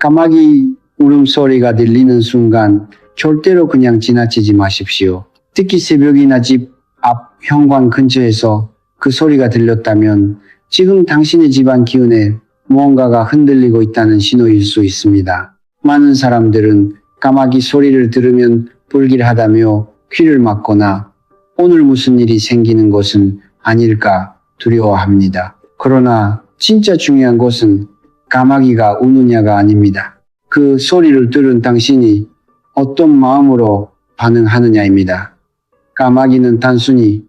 까마귀 울음소리가 들리는 순간 절대로 그냥 지나치지 마십시오. 특히 새벽이나 집 앞 현관 근처에서 그 소리가 들렸다면 지금 당신의 집안 기운에 무언가가 흔들리고 있다는 신호일 수 있습니다. 많은 사람들은 까마귀 소리를 들으면 불길하다며 귀를 막거나 오늘 무슨 일이 생기는 것은 아닐까 두려워합니다. 그러나 진짜 중요한 것은 까마귀가 우느냐가 아닙니다. 그 소리를 들은 당신이 어떤 마음으로 반응하느냐입니다. 까마귀는 단순히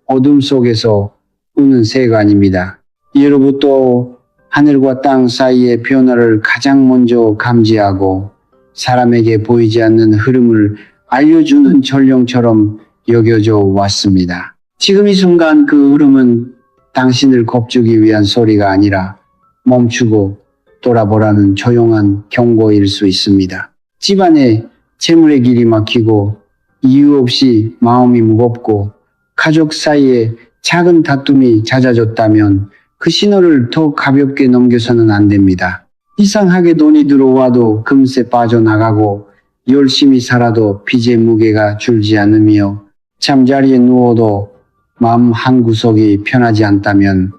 어둠 속에서 우는 새가 아닙니다. 예로부터 하늘과 땅 사이의 변화를 가장 먼저 감지하고 사람에게 보이지 않는 흐름을 알려주는 전령처럼 여겨져 왔습니다. 지금 이 순간 그 흐름은 당신을 겁주기 위한 소리가 아니라 멈추고 돌아보라는 조용한 경고일 수 있습니다. 집안에 재물의 길이 막히고 이유 없이 마음이 무겁고 가족 사이에 작은 다툼이 잦아졌다면 그 신호를 더 가볍게 넘겨서는 안 됩니다. 이상하게 돈이 들어와도 금세 빠져나가고 열심히 살아도 빚의 무게가 줄지 않으며 잠자리에 누워도 마음 한구석이 편하지 않다면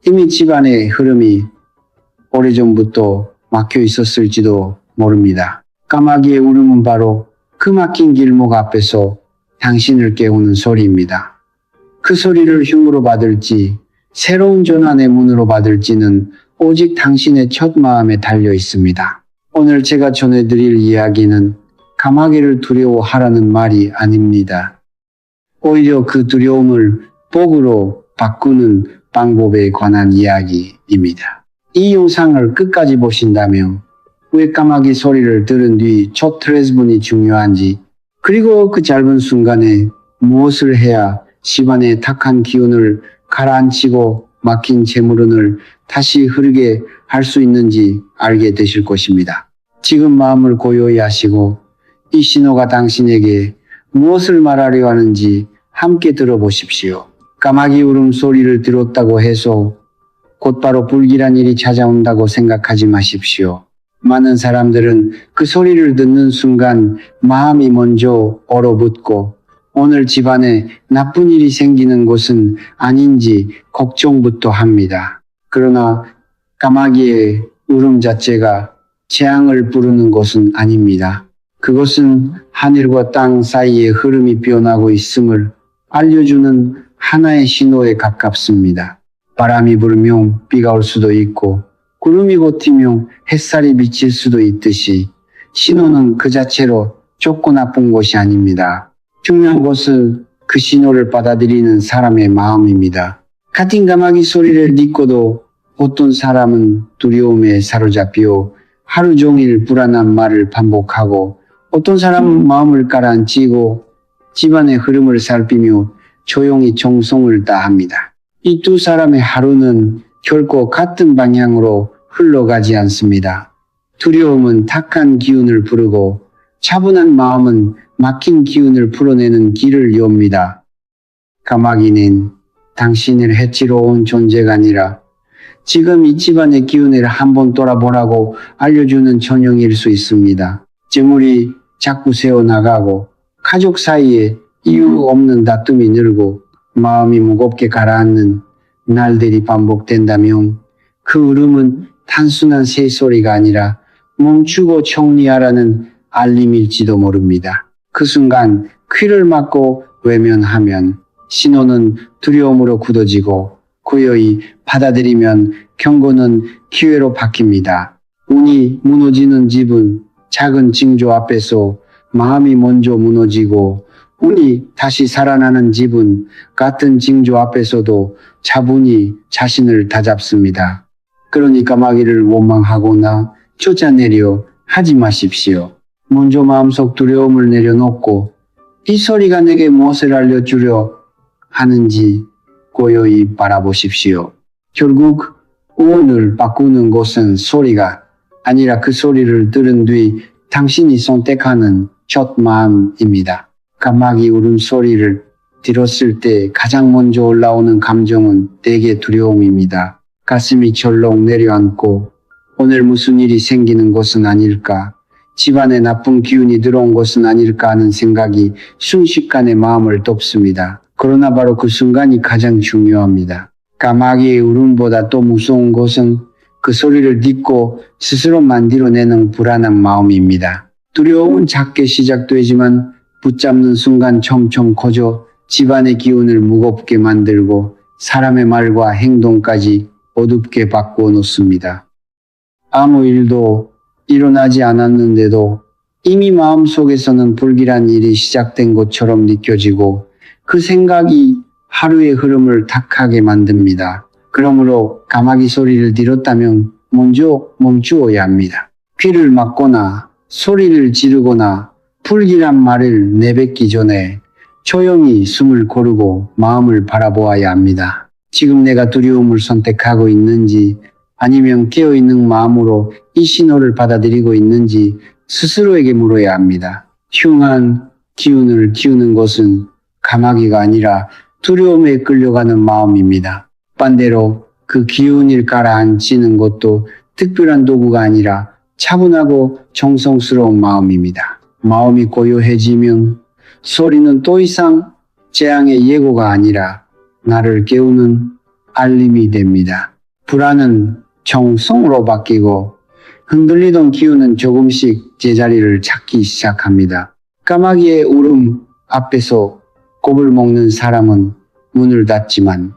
이미 집안의 흐름이 오래전부터 막혀 있었을지도 모릅니다. 까마귀의 울음은 바로 그 막힌 길목 앞에서 당신을 깨우는 소리입니다. 그 소리를 흉으로 받을지 새로운 전환의 문으로 받을지는 오직 당신의 첫 마음에 달려 있습니다. 오늘 제가 전해드릴 이야기는 까마귀를 두려워하라는 말이 아닙니다. 오히려 그 두려움을 복으로 바꾸는 방법에 관한 이야기입니다. 이 영상을 끝까지 보신다면 왜 까마귀 소리를 들은 뒤 첫 트레스분이 중요한지, 그리고 그 짧은 순간에 무엇을 해야 집안의 탁한 기운을 가라앉히고 막힌 재물운을 다시 흐르게 할 수 있는지 알게 되실 것입니다. 지금 마음을 고요히 하시고 이 신호가 당신에게 무엇을 말하려 하는지 함께 들어보십시오. 까마귀 울음소리를 들었다고 해서 곧바로 불길한 일이 찾아온다고 생각하지 마십시오. 많은 사람들은 그 소리를 듣는 순간 마음이 먼저 얼어붙고 오늘 집안에 나쁜 일이 생기는 것은 아닌지 걱정부터 합니다. 그러나 까마귀의 울음 자체가 재앙을 부르는 것은 아닙니다. 그것은 하늘과 땅 사이의 흐름이 변하고 있음을 알려주는 하나의 신호에 가깝습니다. 바람이 불면 비가 올 수도 있고 구름이 걷히면 햇살이 비칠 수도 있듯이 신호는 그 자체로 좋고 나쁜 것이 아닙니다. 중요한 것은 그 신호를 받아들이는 사람의 마음입니다. 같은 까마귀 소리를 듣고도 어떤 사람은 두려움에 사로잡혀 하루 종일 불안한 말을 반복하고 어떤 사람은 마음을 가라앉히고 집안의 흐름을 살피며 조용히 정성을 다합니다. 이 두 사람의 하루는 결코 같은 방향으로 흘러가지 않습니다. 두려움은 탁한 기운을 부르고 차분한 마음은 막힌 기운을 풀어내는 길을 엽니다. 까마귀는 당신을 해치러 온 존재가 아니라 지금 이 집안의 기운을 한번 돌아보라고 알려주는 전형일 수 있습니다. 재물이 자꾸 새어나가고 가족 사이에 이유 없는 다툼이 늘고 마음이 무겁게 가라앉는 날들이 반복된다면 그 울음은 단순한 새소리가 아니라 멈추고 정리하라는 알림일지도 모릅니다. 그 순간 귀를 막고 외면하면 신호는 두려움으로 굳어지고 고요히 받아들이면 경고는 기회로 바뀝니다. 운이 무너지는 집은 작은 징조 앞에서 마음이 먼저 무너지고 운이 다시 살아나는 집은 같은 징조 앞에서도 차분히 자신을 다잡습니다. 그러니 까마귀를 원망하거나 쫓아내려 하지 마십시오. 먼저 마음속 두려움을 내려놓고 이 소리가 내게 무엇을 알려주려 하는지 고요히 바라보십시오. 결국 운을 바꾸는 것은 소리가 아니라 그 소리를 들은 뒤 당신이 선택하는 첫 마음입니다. 까마귀 울음소리를 들었을 때 가장 먼저 올라오는 감정은 대개 두려움입니다. 가슴이 철렁 내려앉고 오늘 무슨 일이 생기는 것은 아닐까? 집안에 나쁜 기운이 들어온 것은 아닐까 하는 생각이 순식간에 마음을 덮습니다. 그러나 바로 그 순간이 가장 중요합니다. 까마귀의 울음보다 또 무서운 것은 그 소리를 듣고 스스로 만들어내는 불안한 마음입니다. 두려움은 작게 시작되지만 붙잡는 순간 점점 커져 집안의 기운을 무겁게 만들고 사람의 말과 행동까지 어둡게 바꾸어 놓습니다. 아무 일도 일어나지 않았는데도 이미 마음속에서는 불길한 일이 시작된 것처럼 느껴지고 그 생각이 하루의 흐름을 탁하게 만듭니다. 그러므로 까마귀 소리를 들었다면 먼저 멈추어야 합니다. 귀를 막거나 소리를 지르거나 불길한 말을 내뱉기 전에 조용히 숨을 고르고 마음을 바라보아야 합니다. 지금 내가 두려움을 선택하고 있는지 아니면 깨어있는 마음으로 이 신호를 받아들이고 있는지 스스로에게 물어야 합니다. 흉한 기운을 키우는 것은 까마귀가 아니라 두려움에 끌려가는 마음입니다. 반대로 그 기운을 가라앉히는 것도 특별한 도구가 아니라 차분하고 정성스러운 마음입니다. 마음이 고요해지면 소리는 더 이상 재앙의 예고가 아니라 나를 깨우는 알림이 됩니다. 불안은 정성으로 바뀌고 흔들리던 기운은 조금씩 제자리를 찾기 시작합니다. 까마귀의 울음 앞에서 곱을 먹는 사람은 문을 닫지만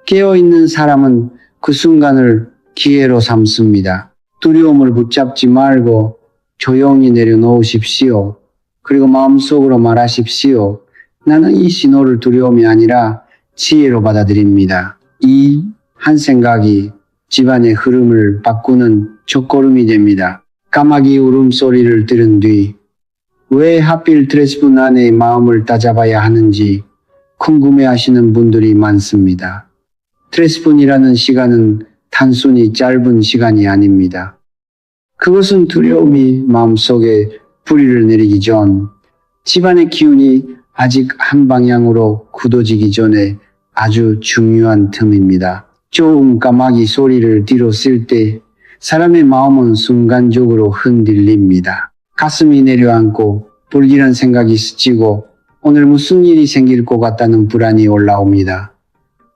깨어있는 사람은 그 순간을 기회로 삼습니다. 두려움을 붙잡지 말고 조용히 내려놓으십시오. 그리고 마음속으로 말하십시오. 나는 이 신호를 두려움이 아니라 지혜로 받아들입니다. 이 한 생각이 집안의 흐름을 바꾸는 첫걸음이 됩니다. 까마귀 울음소리를 들은 뒤 왜 하필 트레스분 안의 마음을 따잡아야 하는지 궁금해하시는 분들이 많습니다. 트레스분이라는 시간은 단순히 짧은 시간이 아닙니다. 그것은 두려움이 마음속에 뿌리를 내리기 전 집안의 기운이 아직 한 방향으로 굳어지기 전에 아주 중요한 틈입니다. 좋은 까마귀 소리를 들었을 때 사람의 마음은 순간적으로 흔들립니다. 가슴이 내려앉고 불길한 생각이 스치고 오늘 무슨 일이 생길 것 같다는 불안이 올라옵니다.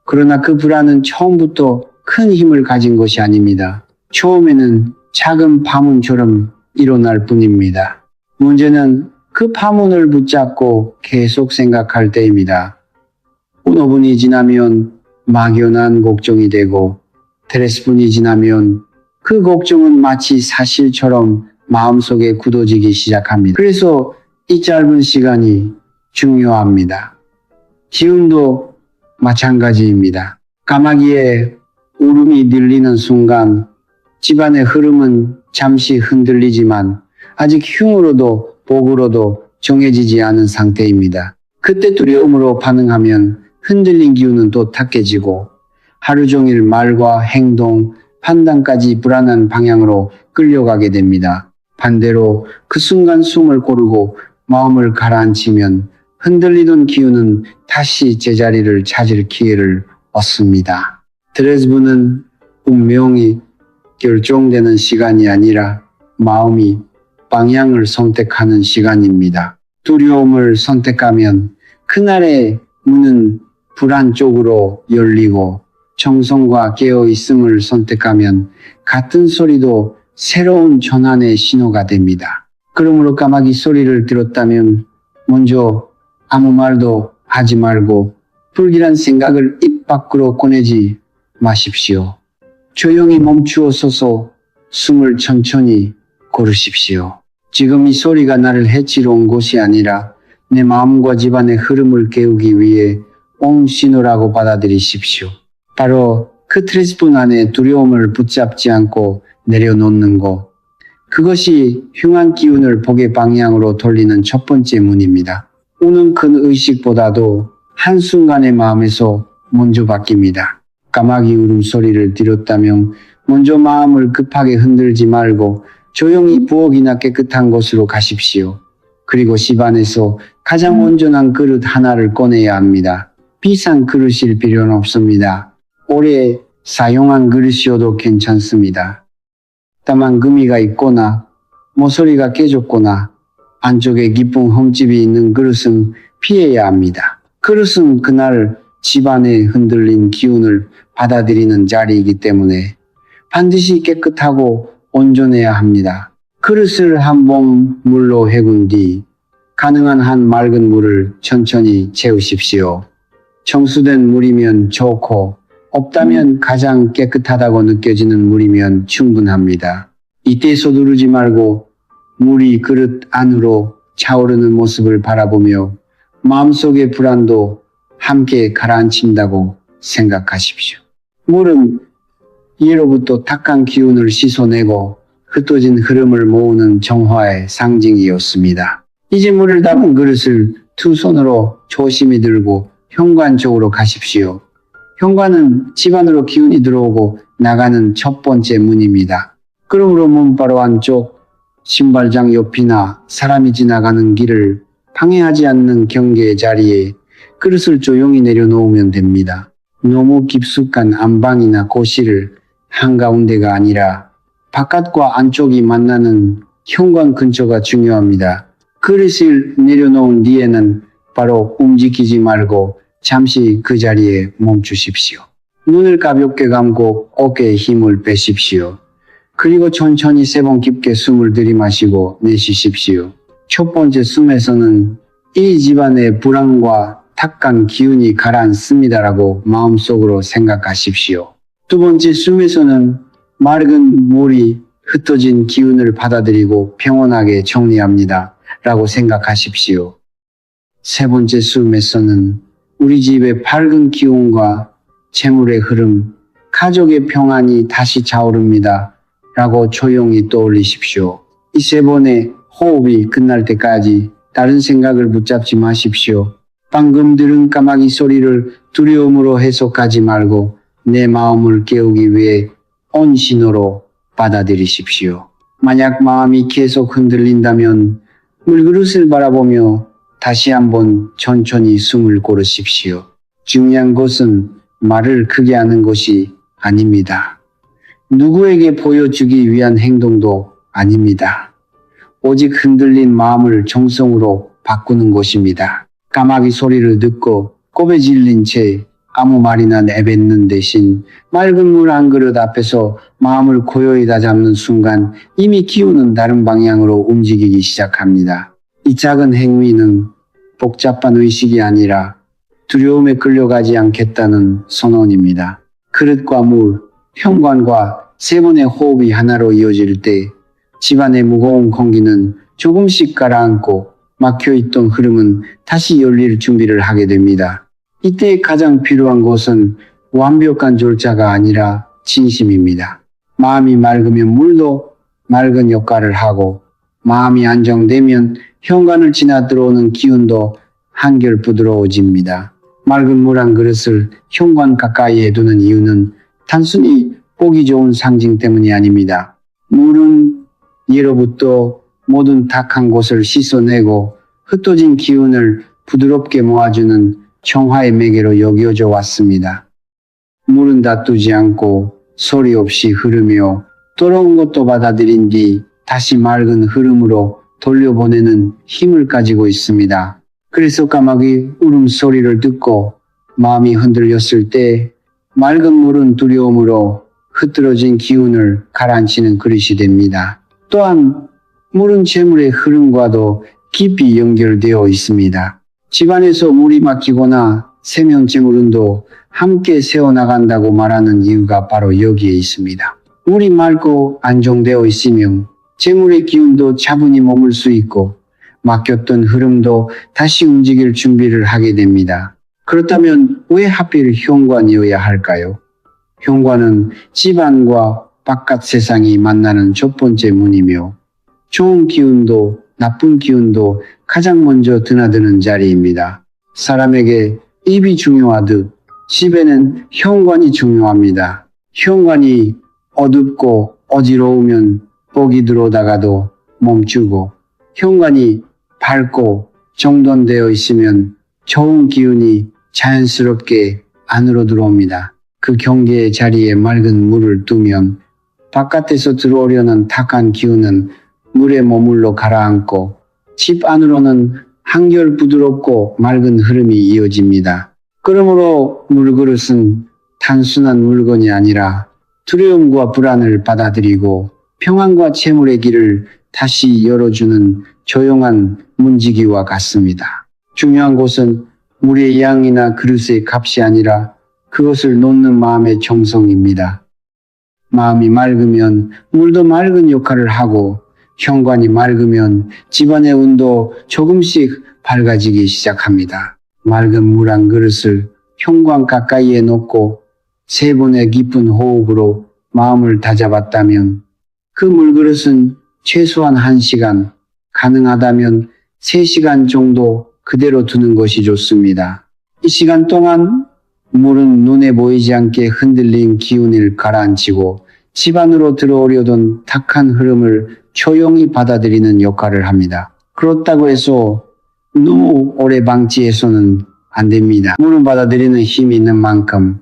그러나 그 불안은 처음부터 큰 힘을 가진 것이 아닙니다. 처음에는 작은 파문처럼 일어날 뿐입니다. 문제는 그 파문을 붙잡고 계속 생각할 때입니다. 5분이 지나면 막연한 걱정이 되고 트레스분이 지나면 그 걱정은 마치 사실처럼 마음속에 굳어지기 시작합니다. 그래서 이 짧은 시간이 중요합니다. 기운도 마찬가지입니다. 까마귀의 울음이 들리는 순간 집안의 흐름은 잠시 흔들리지만 아직 흉으로도 복으로도 정해지지 않은 상태입니다. 그때 두려움으로 반응하면 흔들린 기운은 또 탁해지고 하루 종일 말과 행동, 판단까지 불안한 방향으로 끌려가게 됩니다. 반대로 그 순간 숨을 고르고 마음을 가라앉히면 흔들리던 기운은 다시 제자리를 찾을 기회를 얻습니다. 트레스분은 운명이 결정되는 시간이 아니라 마음이 방향을 선택하는 시간입니다. 두려움을 선택하면 그날의 문은 불안 쪽으로 열리고 정성과 깨어있음을 선택하면 같은 소리도 새로운 전환의 신호가 됩니다. 그러므로 까마귀 소리를 들었다면 먼저 아무 말도 하지 말고 불길한 생각을 입 밖으로 꺼내지 마십시오. 조용히 멈추어 서서 숨을 천천히 고르십시오. 지금 이 소리가 나를 해치러 온 것이 아니라 내 마음과 집안의 흐름을 깨우기 위해 온 신호라고 받아들이십시오. 바로 그 트레스분 안에 두려움을 붙잡지 않고 내려놓는 것. 그것이 흉한 기운을 복의 방향으로 돌리는 첫 번째 문입니다. 오는 큰 의식보다도 한순간의 마음에서 먼저 바뀝니다. 까마귀 울음소리를 들었다면 먼저 마음을 급하게 흔들지 말고 조용히 부엌이나 깨끗한 곳으로 가십시오. 그리고 집안에서 가장 온전한 그릇 하나를 꺼내야 합니다. 비싼 그릇일 필요는 없습니다. 오래 사용한 그릇이어도 괜찮습니다. 다만 금이가 있거나 모서리가 깨졌거나 안쪽에 깊은 흠집이 있는 그릇은 피해야 합니다. 그릇은 그날 집안에 흔들린 기운을 받아들이는 자리이기 때문에 반드시 깨끗하고 온전해야 합니다. 그릇을 한번 물로 헹군 뒤 가능한 한 맑은 물을 천천히 채우십시오. 청수된 물이면 좋고 없다면 가장 깨끗하다고 느껴지는 물이면 충분합니다. 이때 서두르지 말고 물이 그릇 안으로 차오르는 모습을 바라보며 마음속의 불안도 함께 가라앉힌다고 생각하십시오. 물은 예로부터 탁한 기운을 씻어내고 흩어진 흐름을 모으는 정화의 상징이었습니다. 이제 물을 담은 그릇을 두 손으로 조심히 들고 현관 쪽으로 가십시오. 현관은 집안으로 기운이 들어오고 나가는 첫 번째 문입니다. 그러므로 문 바로 안쪽 신발장 옆이나 사람이 지나가는 길을 방해하지 않는 경계의 자리에 그릇을 조용히 내려놓으면 됩니다. 너무 깊숙한 안방이나 거실을 한가운데가 아니라 바깥과 안쪽이 만나는 현관 근처가 중요합니다. 그릇을 내려놓은 뒤에는 바로 움직이지 말고 잠시 그 자리에 멈추십시오. 눈을 가볍게 감고 어깨에 힘을 빼십시오. 그리고 천천히 3번 깊게 숨을 들이마시고 내쉬십시오. 첫 번째 숨에서는 이 집안의 불안과 탁한 기운이 가라앉습니다라고 마음속으로 생각하십시오. 두 번째 숨에서는 맑은 물이 흩어진 기운을 받아들이고 평온하게 정리합니다 라고 생각하십시오. 세 번째 숨에서는 우리 집의 밝은 기운과 재물의 흐름, 가족의 평안이 다시 차오릅니다 라고 조용히 떠올리십시오. 이 3번의 호흡이 끝날 때까지 다른 생각을 붙잡지 마십시오. 방금 들은 까마귀 소리를 두려움으로 해석하지 말고 내 마음을 깨우기 위해 온 신호로 받아들이십시오. 만약 마음이 계속 흔들린다면 물그릇을 바라보며 다시 한번 천천히 숨을 고르십시오. 중요한 것은 말을 크게 하는 것이 아닙니다. 누구에게 보여주기 위한 행동도 아닙니다. 오직 흔들린 마음을 정성으로 바꾸는 것입니다. 까마귀 소리를 듣고 꼽에 질린 채 아무 말이나 내뱉는 대신 맑은 물 한 그릇 앞에서 마음을 고요히 다잡는 순간 이미 기운은 다른 방향으로 움직이기 시작합니다. 이 작은 행위는 복잡한 의식이 아니라 두려움에 끌려가지 않겠다는 선언입니다. 그릇과 물, 현관과 3번의 호흡이 하나로 이어질 때 집안의 무거운 공기는 조금씩 가라앉고 막혀있던 흐름은 다시 열릴 준비를 하게 됩니다. 이때 가장 필요한 것은 완벽한 절차가 아니라 진심입니다. 마음이 맑으면 물도 맑은 역할을 하고 마음이 안정되면 현관을 지나 들어오는 기운도 한결 부드러워집니다. 맑은 물 한 그릇을 현관 가까이에 두는 이유는 단순히 보기 좋은 상징 때문이 아닙니다. 물은 예로부터 모든 탁한 곳을 씻어내고 흩어진 기운을 부드럽게 모아주는 정화의 매개로 여겨져 왔습니다. 물은 다투지 않고 소리 없이 흐르며 더러운 것도 받아들인 뒤 다시 맑은 흐름으로 돌려보내는 힘을 가지고 있습니다. 그래서 까마귀 울음소리를 듣고 마음이 흔들렸을 때 맑은 물은 두려움으로 흐트러진 기운을 가라앉히는 그릇이 됩니다. 또한 물은 재물의 흐름과도 깊이 연결되어 있습니다. 집안에서 물이 막히거나 세면재물운도 함께 새어나간다고 말하는 이유가 바로 여기에 있습니다. 물이 맑고 안정되어 있으면 재물의 기운도 차분히 머물 수 있고 막혔던 흐름도 다시 움직일 준비를 하게 됩니다. 그렇다면 왜 하필 현관이어야 할까요? 현관은 집안과 바깥 세상이 만나는 첫 번째 문이며 좋은 기운도 나쁜 기운도 가장 먼저 드나드는 자리입니다. 사람에게 입이 중요하듯 집에는 현관이 중요합니다. 현관이 어둡고 어지러우면 복이 들어오다가도 멈추고 현관이 밝고 정돈되어 있으면 좋은 기운이 자연스럽게 안으로 들어옵니다. 그 경계의 자리에 맑은 물을 두면 바깥에서 들어오려는 탁한 기운은 물에 머물러 가라앉고 집 안으로는 한결 부드럽고 맑은 흐름이 이어집니다. 그러므로 물그릇은 단순한 물건이 아니라 두려움과 불안을 받아들이고 평안과 채물의 길을 다시 열어주는 조용한 문지기와 같습니다. 중요한 것은 물의 양이나 그릇의 값이 아니라 그것을 놓는 마음의 정성입니다. 마음이 맑으면 물도 맑은 역할을 하고 현관이 맑으면 집안의 운도 조금씩 밝아지기 시작합니다. 맑은 물 한 그릇을 현관 가까이에 놓고 세 번의 깊은 호흡으로 마음을 다잡았다면 그 물그릇은 최소한 1시간, 가능하다면 3시간 정도 그대로 두는 것이 좋습니다. 이 시간 동안 물은 눈에 보이지 않게 흔들린 기운을 가라앉히고 집 안으로 들어오려던 탁한 흐름을 조용히 받아들이는 역할을 합니다. 그렇다고 해서 너무 오래 방치해서는 안 됩니다. 물을 받아들이는 힘이 있는 만큼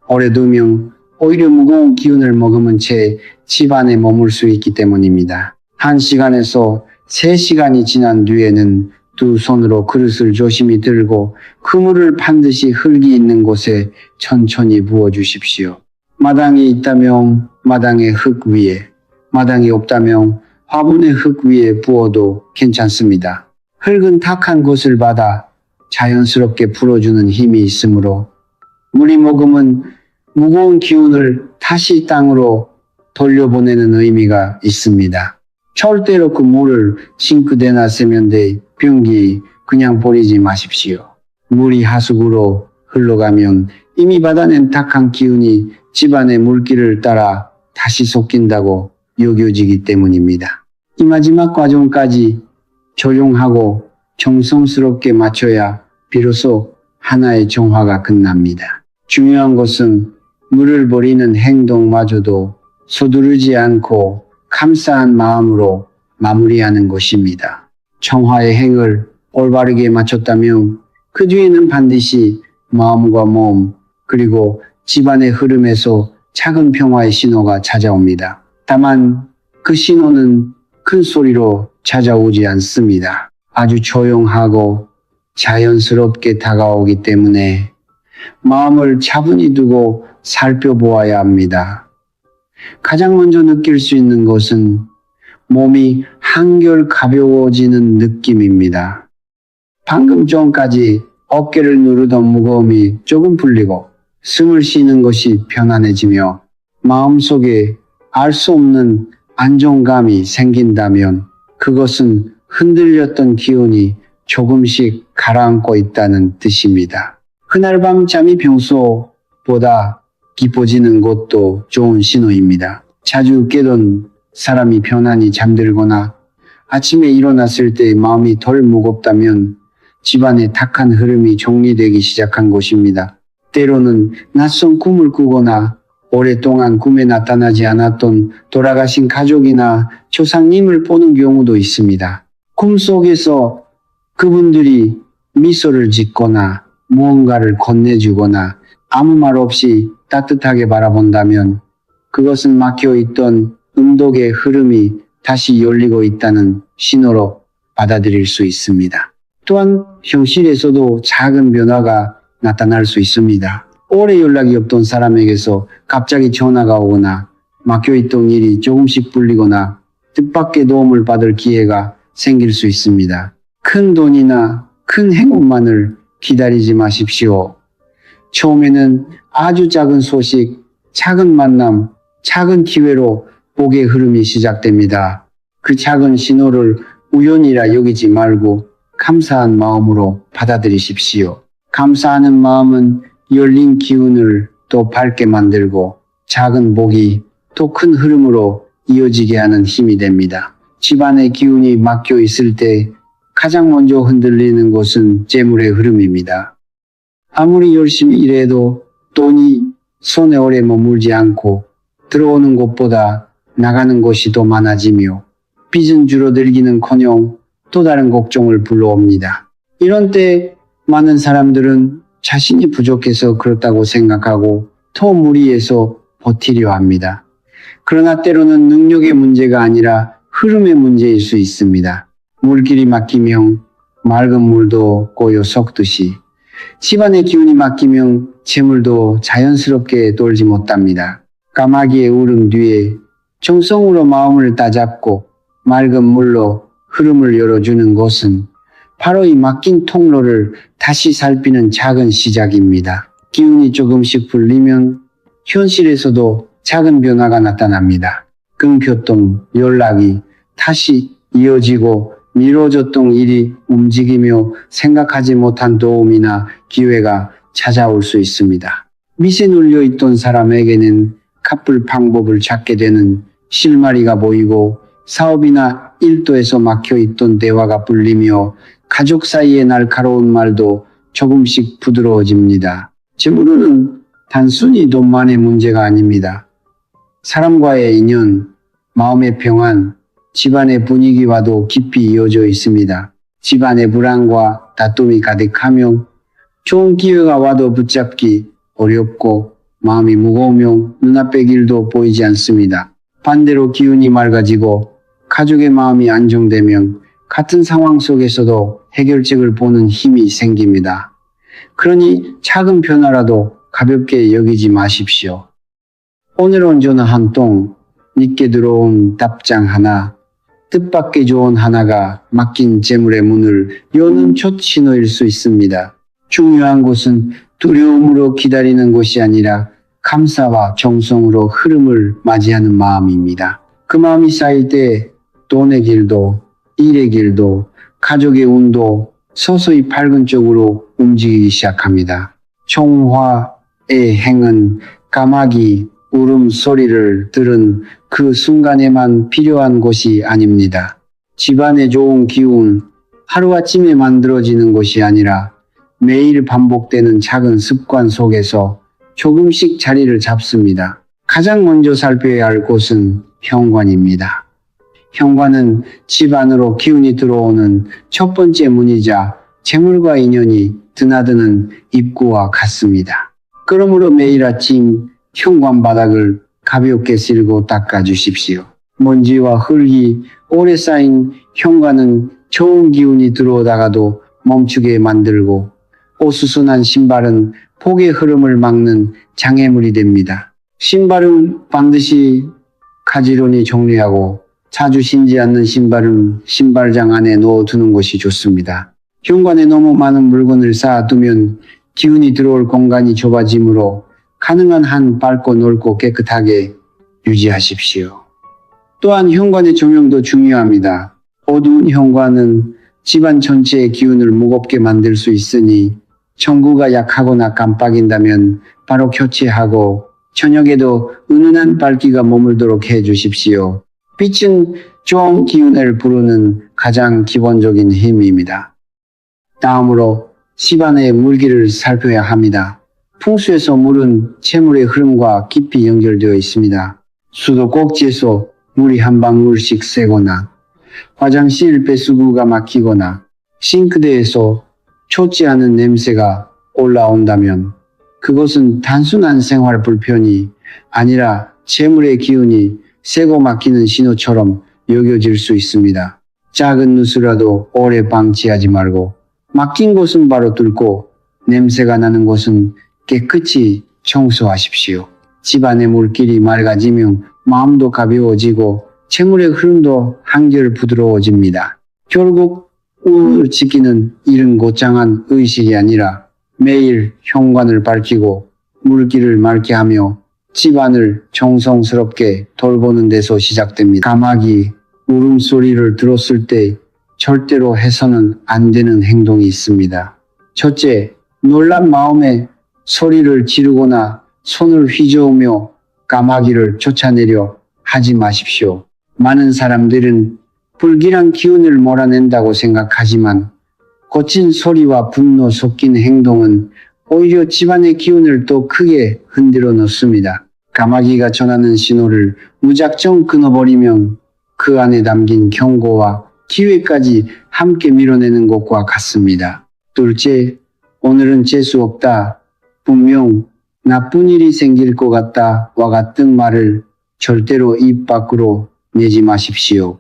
오래 두면 오히려 무거운 기운을 머금은 채 집 안에 머물 수 있기 때문입니다. 1시간에서 3시간이 지난 뒤에는 두 손으로 그릇을 조심히 들고 그 물을 반드시 흙이 있는 곳에 천천히 부어주십시오. 마당이 있다면 마당의 흙 위에, 마당이 없다면 화분의 흙 위에 부어도 괜찮습니다. 흙은 탁한 곳을 받아 자연스럽게 풀어주는 힘이 있으므로 물이 머금은 무거운 기운을 다시 땅으로 돌려보내는 의미가 있습니다. 절대로 그 물을 싱크대나 세면대, 변기 그냥 버리지 마십시오. 물이 하수구로 흘러가면 이미 받아낸 탁한 기운이 집안의 물길을 따라 다시 섞인다고 여겨지기 때문입니다. 이 마지막 과정까지 조용하고 정성스럽게 맞춰야 비로소 하나의 정화가 끝납니다. 중요한 것은 물을 버리는 행동마저도 서두르지 않고 감사한 마음으로 마무리하는 것입니다. 정화의 행을 올바르게 마쳤다면 그 뒤에는 반드시 마음과 몸 그리고 집안의 흐름에서 작은 평화의 신호가 찾아옵니다. 다만 그 신호는 큰 소리로 찾아오지 않습니다. 아주 조용하고 자연스럽게 다가오기 때문에 마음을 차분히 두고 살펴보아야 합니다. 가장 먼저 느낄 수 있는 것은 몸이 한결 가벼워지는 느낌입니다. 방금 전까지 어깨를 누르던 무거움이 조금 풀리고 숨을 쉬는 것이 편안해지며 마음속에 알 수 없는 안정감이 생긴다면 그것은 흔들렸던 기운이 조금씩 가라앉고 있다는 뜻입니다. 그날 밤 잠이 평소보다 깊어지는 것도 좋은 신호입니다. 자주 깨던 사람이 편안히 잠들거나 아침에 일어났을 때 마음이 덜 무겁다면 집안의 탁한 흐름이 정리되기 시작한 것입니다. 때로는 낯선 꿈을 꾸거나 오랫동안 꿈에 나타나지 않았던 돌아가신 가족이나 조상님을 보는 경우도 있습니다. 꿈속에서 그분들이 미소를 짓거나 무언가를 건네주거나 아무 말 없이 따뜻하게 바라본다면 그것은 막혀있던 음독의 흐름이 다시 열리고 있다는 신호로 받아들일 수 있습니다. 또한 현실에서도 작은 변화가 나타날 수 있습니다. 오래 연락이 없던 사람에게서 갑자기 전화가 오거나 막혀있던 일이 조금씩 풀리거나 뜻밖의 도움을 받을 기회가 생길 수 있습니다. 큰 돈이나 큰 행운만을 기다리지 마십시오. 처음에는 아주 작은 소식, 작은 만남, 작은 기회로 복의 흐름이 시작됩니다. 그 작은 신호를 우연이라 여기지 말고 감사한 마음으로 받아들이십시오. 감사하는 마음은 열린 기운을 또 밝게 만들고 작은 복이 또 큰 흐름으로 이어지게 하는 힘이 됩니다. 집안의 기운이 막혀 있을 때 가장 먼저 흔들리는 것은 재물의 흐름입니다. 아무리 열심히 일해도 돈이 손에 오래 머물지 않고 들어오는 것보다 나가는 것이 더 많아지며 빚은 줄어들기는커녕 또 다른 걱정을 불러옵니다. 이런 때 많은 사람들은 자신이 부족해서 그렇다고 생각하고 더 무리해서 버티려 합니다. 그러나 때로는 능력의 문제가 아니라 흐름의 문제일 수 있습니다. 물길이 막히면 맑은 물도 고요 섞듯이 집안의 기운이 막히면 재물도 자연스럽게 돌지 못합니다. 까마귀의 울음 뒤에 정성으로 마음을 따잡고 맑은 물로 흐름을 열어주는 것은 바로 이 막힌 통로를 다시 살피는 작은 시작입니다. 기운이 조금씩 풀리면 현실에서도 작은 변화가 나타납니다. 끊겼던 연락이 다시 이어지고 미뤄졌던 일이 움직이며 생각하지 못한 도움이나 기회가 찾아올 수 있습니다. 밑에 눌려있던 사람에게는 갚을 방법을 찾게 되는 실마리가 보이고 사업이나 일도에서 막혀있던 대화가 풀리며 가족 사이의 날카로운 말도 조금씩 부드러워집니다. 재물은 단순히 돈만의 문제가 아닙니다. 사람과의 인연, 마음의 평안, 집안의 분위기와도 깊이 이어져 있습니다. 집안의 불안과 다툼이 가득하며 좋은 기회가 와도 붙잡기 어렵고 마음이 무거우며 눈앞의 길도 보이지 않습니다. 반대로 기운이 맑아지고 가족의 마음이 안정되면 같은 상황 속에서도 해결책을 보는 힘이 생깁니다. 그러니 작은 변화라도 가볍게 여기지 마십시오. 오늘은 전화 한 통, 늦게 들어온 답장 하나, 뜻밖의 조언 하나가 막힌 재물의 문을 여는 첫 신호일 수 있습니다. 중요한 것은 두려움으로 기다리는 것이 아니라 감사와 정성으로 흐름을 맞이하는 마음입니다. 그 마음이 쌓일 때 돈의 길도, 일의 길도, 가족의 운도 서서히 밝은 쪽으로 움직이기 시작합니다. 총화의 행은 까마귀 울음소리를 들은 그 순간에만 필요한 것이 아닙니다. 집안의 좋은 기운, 하루아침에 만들어지는 것이 아니라 매일 반복되는 작은 습관 속에서 조금씩 자리를 잡습니다. 가장 먼저 살펴야 할 곳은 현관입니다. 현관은 집 안으로 기운이 들어오는 첫 번째 문이자 재물과 인연이 드나드는 입구와 같습니다. 그러므로 매일 아침 현관 바닥을 가볍게 쓸고 닦아주십시오. 먼지와 흙이 오래 쌓인 현관은 좋은 기운이 들어오다가도 멈추게 만들고 어수선한 신발은 폭의 흐름을 막는 장애물이 됩니다. 신발은 반드시 가지런히 정리하고 자주 신지 않는 신발은 신발장 안에 넣어두는 것이 좋습니다. 현관에 너무 많은 물건을 쌓아두면 기운이 들어올 공간이 좁아지므로 가능한 한 밝고 넓고 깨끗하게 유지하십시오. 또한 현관의 조명도 중요합니다. 어두운 현관은 집안 전체의 기운을 무겁게 만들 수 있으니 전구가 약하거나 깜빡인다면 바로 교체하고 저녁에도 은은한 밝기가 머물도록 해주십시오. 빛은 좋은 기운을 부르는 가장 기본적인 힘입니다. 다음으로 집안의 물길을 살펴야 합니다. 풍수에서 물은 재물의 흐름과 깊이 연결되어 있습니다. 수도꼭지에서 물이 한 방울씩 새거나 화장실 배수구가 막히거나 싱크대에서 좋지 않은 냄새가 올라온다면 그것은 단순한 생활 불편이 아니라 재물의 기운이 새고 막히는 신호처럼 여겨질 수 있습니다. 작은 누수라도 오래 방치하지 말고 막힌 곳은 바로 뚫고 냄새가 나는 곳은 깨끗이 청소하십시오. 집안의 물길이 맑아지면 마음도 가벼워지고 재물의 흐름도 한결 부드러워집니다. 결국 우를 지키는 일은 고장한 의식이 아니라 매일 현관을 밝히고 물길을 맑게 하며 집안을 정성스럽게 돌보는 데서 시작됩니다. 까마귀 울음소리를 들었을 때 절대로 해서는 안 되는 행동이 있습니다. 첫째, 놀란 마음에 소리를 지르거나 손을 휘저으며 까마귀를 쫓아내려 하지 마십시오. 많은 사람들은 불길한 기운을 몰아낸다고 생각하지만 거친 소리와 분노 섞인 행동은 오히려 집안의 기운을 더 크게 흔들어 놓습니다. 까마귀가 전하는 신호를 무작정 끊어버리면 그 안에 담긴 경고와 기회까지 함께 밀어내는 것과 같습니다. 둘째, 오늘은 재수 없다. 분명 나쁜 일이 생길 것 같다와 같은 말을 절대로 입 밖으로 내지 마십시오.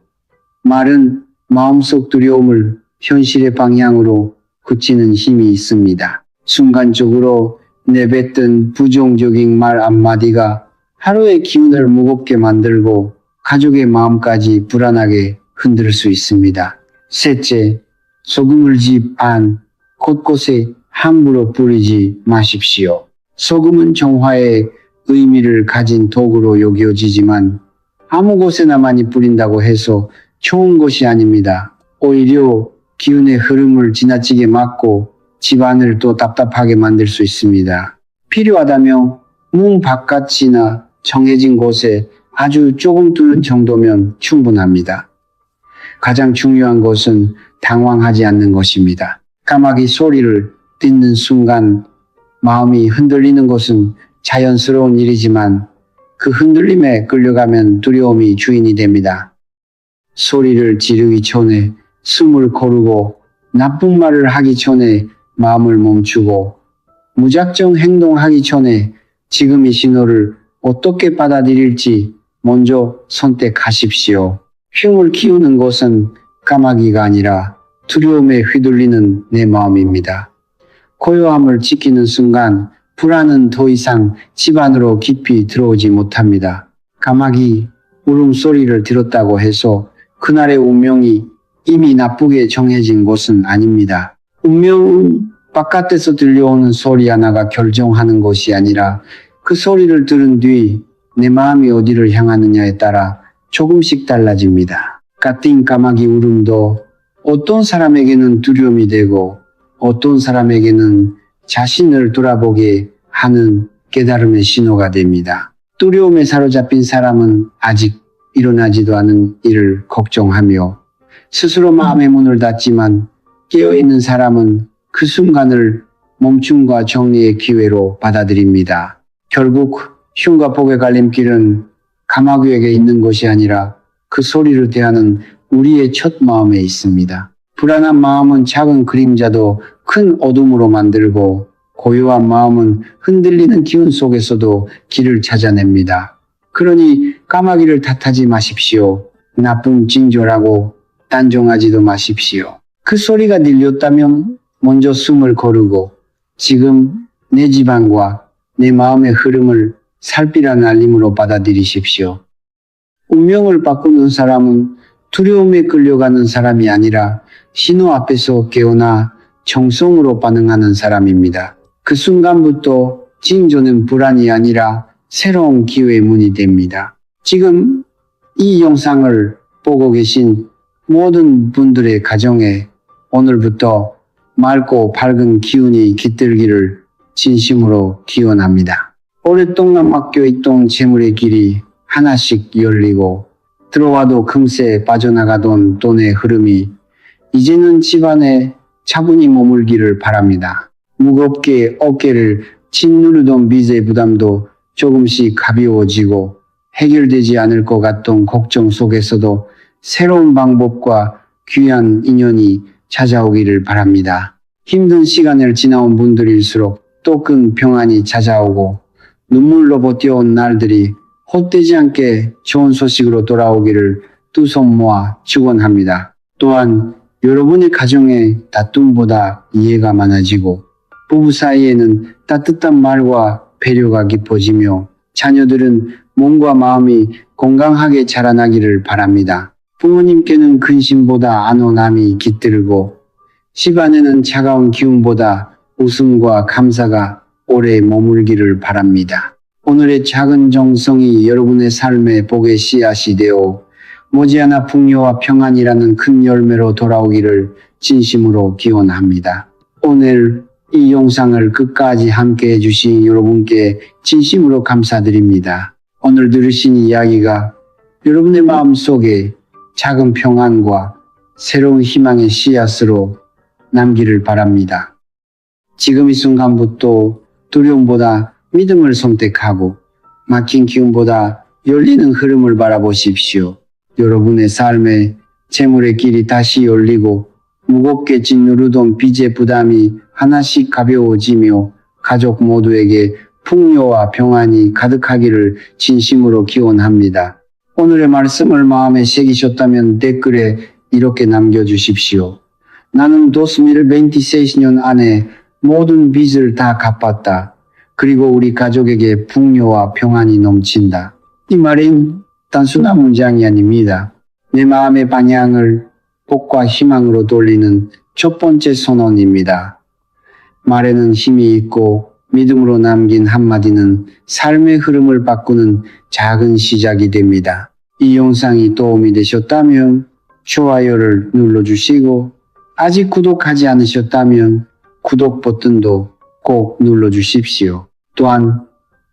말은 마음속 두려움을 현실의 방향으로 굳히는 힘이 있습니다. 순간적으로 내뱉던 부정적인 말 한마디가 하루의 기운을 무겁게 만들고 가족의 마음까지 불안하게 흔들 수 있습니다. 셋째, 소금을 집 안 곳곳에 함부로 뿌리지 마십시오. 소금은 정화의 의미를 가진 도구로 여겨지지만 아무 곳에나 많이 뿌린다고 해서 좋은 것이 아닙니다. 오히려 기운의 흐름을 지나치게 막고 집안을 또 답답하게 만들 수 있습니다. 필요하다면 문 바깥이나 정해진 곳에 아주 조금 두는 정도면 충분합니다. 가장 중요한 것은 당황하지 않는 것입니다. 까마귀 소리를 듣는 순간 마음이 흔들리는 것은 자연스러운 일이지만 그 흔들림에 끌려가면 두려움이 주인이 됩니다. 소리를 지르기 전에 숨을 고르고 나쁜 말을 하기 전에 마음을 멈추고 무작정 행동하기 전에 지금 이 신호를 어떻게 받아들일지 먼저 선택하십시오. 힘을 키우는 것은 까마귀가 아니라 두려움에 휘둘리는 내 마음입니다. 고요함을 지키는 순간 불안은 더 이상 집 안으로 깊이 들어오지 못합니다. 까마귀 울음소리를 들었다고 해서 그날의 운명이 이미 나쁘게 정해진 것은 아닙니다. 운명은 바깥에서 들려오는 소리 하나가 결정하는 것이 아니라 그 소리를 들은 뒤 내 마음이 어디를 향하느냐에 따라 조금씩 달라집니다. 같은 까마귀 울음도 어떤 사람에게는 두려움이 되고 어떤 사람에게는 자신을 돌아보게 하는 깨달음의 신호가 됩니다. 두려움에 사로잡힌 사람은 아직 일어나지도 않은 일을 걱정하며 스스로 마음의 문을 닫지만 깨어있는 사람은 그 순간을 멈춤과 정리의 기회로 받아들입니다. 결국 흉과 복의 갈림길은 까마귀에게 있는 것이 아니라 그 소리를 대하는 우리의 첫 마음에 있습니다. 불안한 마음은 작은 그림자도 큰 어둠으로 만들고 고요한 마음은 흔들리는 기운 속에서도 길을 찾아냅니다. 그러니 까마귀를 탓하지 마십시오. 나쁜 징조라고 단정하지도 마십시오. 그 소리가 들렸다면 먼저 숨을 고르고 지금 내 집안과 내 마음의 흐름을 살피라는 알림으로 받아들이십시오. 운명을 바꾸는 사람은 두려움에 끌려가는 사람이 아니라 신호 앞에서 깨어나 정성으로 반응하는 사람입니다. 그 순간부터 징조는 불안이 아니라 새로운 기회의 문이 됩니다. 지금 이 영상을 보고 계신 모든 분들의 가정에 오늘부터 맑고 밝은 기운이 깃들기를 진심으로 기원합니다. 오랫동안 막혀있던 재물의 길이 하나씩 열리고 들어와도 금세 빠져나가던 돈의 흐름이 이제는 집안에 차분히 머물기를 바랍니다. 무겁게 어깨를 짓누르던 빚의 부담도 조금씩 가벼워지고 해결되지 않을 것 같던 걱정 속에서도 새로운 방법과 귀한 인연이 찾아오기를 바랍니다. 힘든 시간을 지나온 분들일수록 또 큰 평안이 찾아오고 눈물로 버텨온 날들이 헛되지 않게 좋은 소식으로 돌아오기를 두 손 모아 축원합니다. 또한 여러분의 가정에 다툼보다 이해가 많아지고 부부 사이에는 따뜻한 말과 배려가 깊어지며 자녀들은 몸과 마음이 건강하게 자라나기를 바랍니다. 부모님께는 근심보다 안온함이 깃들고 집안에는 차가운 기운보다 웃음과 감사가 오래 머물기를 바랍니다. 오늘의 작은 정성이 여러분의 삶의 복의 씨앗이 되어 머지않아 풍요와 평안이라는 큰 열매로 돌아오기를 진심으로 기원합니다. 오늘 이 영상을 끝까지 함께 해주신 여러분께 진심으로 감사드립니다. 오늘 들으신 이야기가 여러분의 마음속에 작은 평안과 새로운 희망의 씨앗으로 남기를 바랍니다. 지금 이 순간부터 두려움보다 믿음을 선택하고 막힌 기운보다 열리는 흐름을 바라보십시오. 여러분의 삶에 재물의 길이 다시 열리고 무겁게 짓누르던 빚의 부담이 하나씩 가벼워지며 가족 모두에게 풍요와 평안이 가득하기를 진심으로 기원합니다. 오늘의 말씀을 마음에 새기셨다면 댓글에 이렇게 남겨주십시오. 나는 2026년 안에 모든 빚을 다 갚았다. 그리고 우리 가족에게 풍요와 평안이 넘친다. 이 말은 단순한 문장이 아닙니다. 내 마음의 방향을 복과 희망으로 돌리는 첫 번째 선언입니다. 말에는 힘이 있고 믿음으로 남긴 한마디는 삶의 흐름을 바꾸는 작은 시작이 됩니다. 이 영상이 도움이 되셨다면 좋아요를 눌러주시고 아직 구독하지 않으셨다면 구독 버튼도 꼭 눌러주십시오. 또한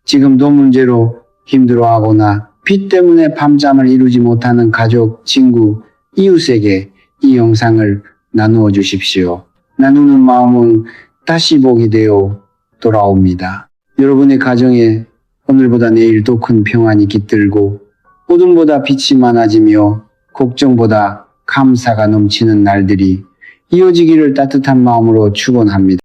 지금도 문제로 힘들어하거나 빚 때문에 밤잠을 이루지 못하는 가족, 친구, 이웃에게 이 영상을 나누어 주십시오. 나누는 마음은 다시 복이 되어 돌아옵니다. 여러분의 가정에 오늘보다 내일 더 큰 평안이 깃들고 어둠보다 빛이 많아지며 걱정보다 감사가 넘치는 날들이 이어지기를 따뜻한 마음으로 축원합니다.